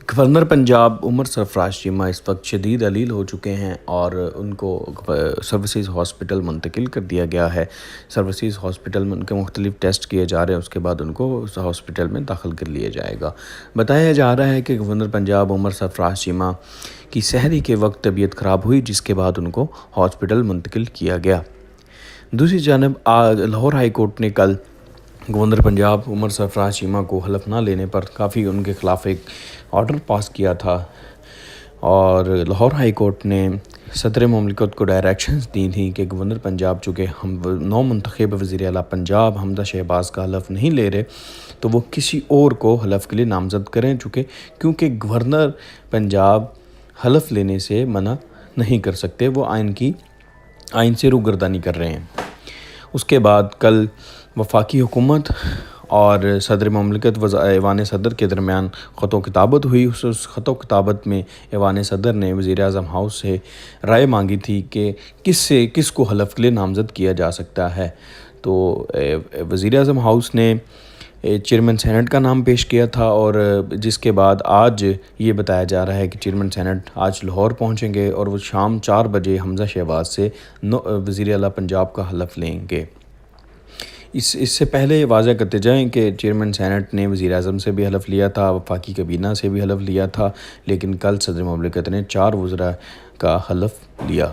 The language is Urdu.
گورنر پنجاب عمر سرفراز چیمہ اس وقت شدید علیل ہو چکے ہیں اور ان کو سروسز ہاسپٹل منتقل کر دیا گیا ہے۔ سروسز ہاسپٹل میں ان کے مختلف ٹیسٹ کیے جا رہے ہیں، اس کے بعد ان کو اس ہاسپٹل میں داخل کر لیا جائے گا۔ بتایا جا رہا ہے کہ گورنر پنجاب عمر سرفراز چیمہ کی سحری کے وقت طبیعت خراب ہوئی، جس کے بعد ان کو ہاسپٹل منتقل کیا گیا۔ دوسری جانب لاہور ہائی کورٹ نے کل گورنر پنجاب عمر سرفراز چیمہ کو حلف نہ لینے پر کافی ان کے خلاف ایک آرڈر پاس کیا تھا، اور لاہور ہائی کورٹ نے صدر مملکت کو ڈائریکشنز دی تھیں کہ گورنر پنجاب چونکہ ہم نو منتخب وزیر اعلیٰ پنجاب حمزہ شہباز کا حلف نہیں لے رہے، تو وہ کسی اور کو حلف کے لیے نامزد کریں، کیونکہ گورنر پنجاب حلف لینے سے منع نہیں کر سکتے، وہ آئین سے روگردانی کر رہے ہیں۔ اس کے بعد کل وفاقی حکومت اور صدر مملکت ایوان صدر کے درمیان خط و کتابت ہوئی۔ اس خط و کتابت میں ایوان صدر نے وزیر اعظم ہاؤس سے رائے مانگی تھی کہ کس کو حلف کے لیے نامزد کیا جا سکتا ہے، تو وزیر اعظم ہاؤس نے چیئرمین سینٹ کا نام پیش کیا تھا، اور جس کے بعد آج یہ بتایا جا رہا ہے کہ چیئرمین سینٹ آج لاہور پہنچیں گے اور وہ شام 4 بجے حمزہ شہباز سے وزیر اعلیٰ پنجاب کا حلف لیں گے۔ اس سے پہلے واضح کرتے جائیں کہ چیئرمین سینٹ نے وزیر اعظم سے بھی حلف لیا تھا، وفاقی کابینہ سے بھی حلف لیا تھا، لیکن کل صدر مملکت نے 4 وزراء کا حلف لیا۔